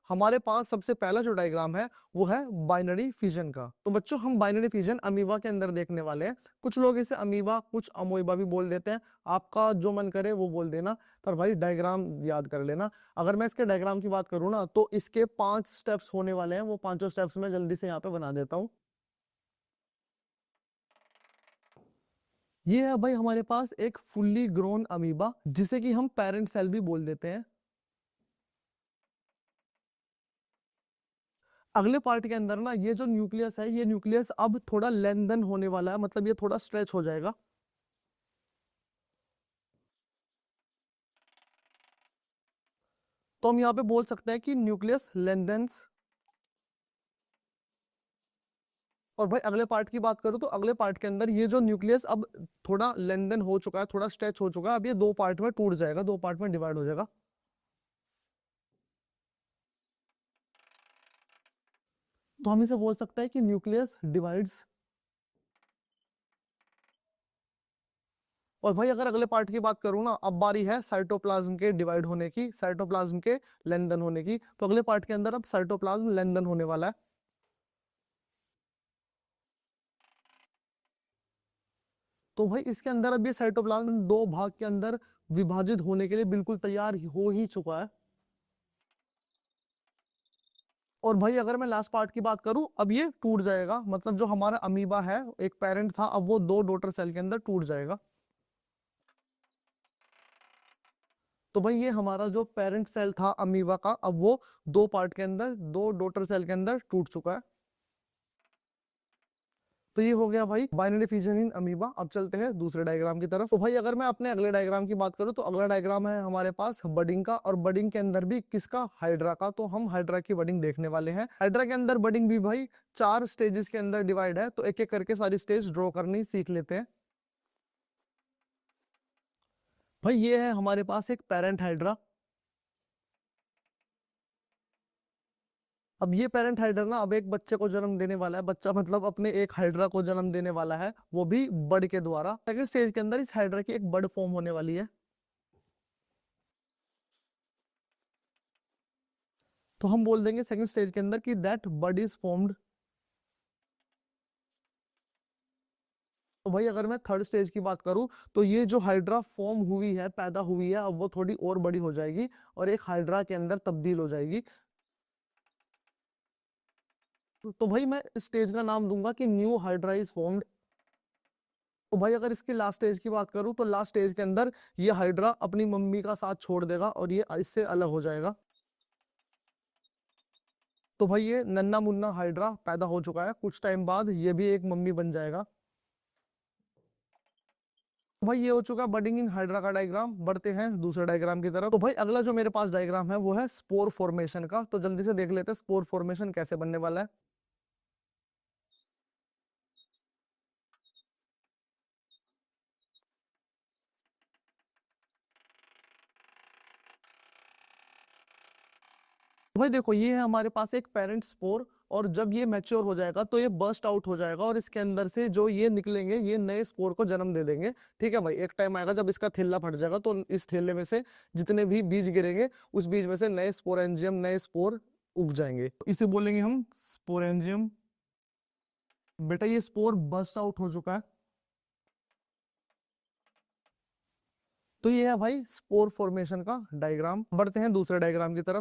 हमारे पास सबसे पहला जो डायग्राम है वो है बाइनरी फिजन का। तो बच्चों हम बाइनरी फिजन अमीबा के अंदर देखने वाले हैं। कुछ लोग इसे अमीबा कुछ अमोइबा भी बोल देते हैं, आपका जो मन करे वो बोल देना, पर भाई डायग्राम याद कर लेना। अगर मैं इसके डायग्राम की बात करूँ ना तो इसके 5 स्टेप्स होने वाले हैं, वो पांचों स्टेप्स मैं जल्दी से यहाँ पे बना देता हूँ। ये है भाई हमारे पास एक फुल्ली ग्रोन अमीबा, जिसे कि हम पेरेंट सेल भी बोल देते हैं। अगले पार्ट के अंदर ना ये जो न्यूक्लियस है, ये न्यूक्लियस अब थोड़ा लेंथन होने वाला है, मतलब ये थोड़ा स्ट्रेच हो जाएगा। तो हम यहाँ पे बोल सकते हैं कि न्यूक्लियस लेंथन्स। और भाई अगले पार्ट की बात करूँ तो अगले पार्ट के अंदर ये जो न्यूक्लियस अब थोड़ा लेंथन हो चुका है, थोड़ा स्ट्रेच हो चुका है, अब ये दो पार्ट में टूट जाएगा, दो पार्ट में डिवाइड हो जाएगा। तो हम इसे बोल सकते हैं कि न्यूक्लियस डिवाइड्स। और भाई अगर अगले पार्ट की बात करूँ ना, अब बारी है साइटोप्लाज्म के डिवाइड होने की, साइटोप्लाज्म के लेंथन होने की। तो अगले पार्ट के अंदर अब साइटोप्लाज्म लेंथन होने वाला है। तो भाई इसके अंदर अब ये साइटोप्लाज्म दो भाग के अंदर विभाजित होने के लिए बिल्कुल तैयार हो ही चुका है। और भाई अगर मैं लास्ट पार्ट की बात करूं, अब ये टूट जाएगा, मतलब जो हमारा अमीबा है, एक पेरेंट था, अब वो दो डॉटर सेल के अंदर टूट जाएगा। तो भाई ये हमारा जो पेरेंट सेल था अमीबा का, अब वो दो पार्ट के अंदर, दो डॉटर सेल के अंदर टूट चुका है। तो ये हो गया भाई बाइनरी फिजन इन अमीबा। अब चलते हैं दूसरे डायग्राम की तरफ। तो भाई अगर मैं अपने अगले डायग्राम की बात करूं तो अगला डायग्राम है हमारे पास बडिंग का, और बडिंग के अंदर भी किसका, हाइड्रा का। तो हम हाइड्रा की बडिंग देखने वाले हैं। हाइड्रा के अंदर बडिंग भी भाई 4 स्टेजेस के अंदर डिवाइड है, तो एक एक करके सारी स्टेज ड्रॉ करनी सीख लेते हैं। भाई ये है हमारे पास एक पेरेंट हाइड्रा। अब ये पेरेंट हाइड्रा ना अब एक बच्चे को जन्म देने वाला है, बच्चा मतलब अपने एक हाइड्रा को जन्म देने वाला है, वो भी बड के द्वारा। सेकंड स्टेज के अंदर इस हाइड्रा की एक बड फॉर्म होने वाली है। तो हम बोल देंगे सेकंड स्टेज के अंदर कि दैट बड इज फॉर्म्ड। तो भाई अगर मैं थर्ड स्टेज की बात करूं तो ये जो हाइड्रा फॉर्म हुई है, पैदा हुई है, अब वो थोड़ी और बड़ी हो जाएगी और एक हाइड्रा के अंदर तब्दील हो जाएगी। तो भाई मैं इस स्टेज का नाम दूंगा कि न्यू हाइड्रा इज फॉर्म्ड। तो भाई अगर इसकी लास्ट स्टेज की बात करूं तो लास्ट स्टेज के अंदर ये हाइड्रा अपनी मम्मी का साथ छोड़ देगा और ये इससे अलग हो जाएगा। तो भाई ये नन्ना मुन्ना हाइड्रा पैदा हो चुका है, कुछ टाइम बाद ये भी एक मम्मी बन जाएगा। तो भाई ये हो चुका बडिंग इन हाइड्रा का डायग्राम। बढ़ते हैं दूसरे डायग्राम की तरफ। तो भाई अगला जो मेरे पास डायग्राम है वो है स्पोर फॉर्मेशन का। तो जल्दी से देख लेते हैं स्पोर फॉर्मेशन कैसे बनने वाला है। तो भाई देखो ये है हमारे पास एक पेरेंट स्पोर, और जब ये मैच्योर हो जाएगा तो ये बर्स्ट आउट हो जाएगा और इसके अंदर से जो ये निकलेंगे ये नए स्पोर को जन्म दे देंगे। ठीक है भाई, एक टाइम आएगा जब इसका थैला फट जाएगा तो इस थैले में से जितने भी बीज गिरेंगे उस बीज में से नए स्पोरेंजियम, नए स्पोर उग जाएंगे। तो इसे बोलेंगे हम स्पोरेंजियम। बेटा ये स्पोर बर्स्ट आउट हो चुका है। तो ये है भाई स्पोर फॉर्मेशन का डायग्राम। बढ़ते हैं दूसरे डायग्राम की तरफ।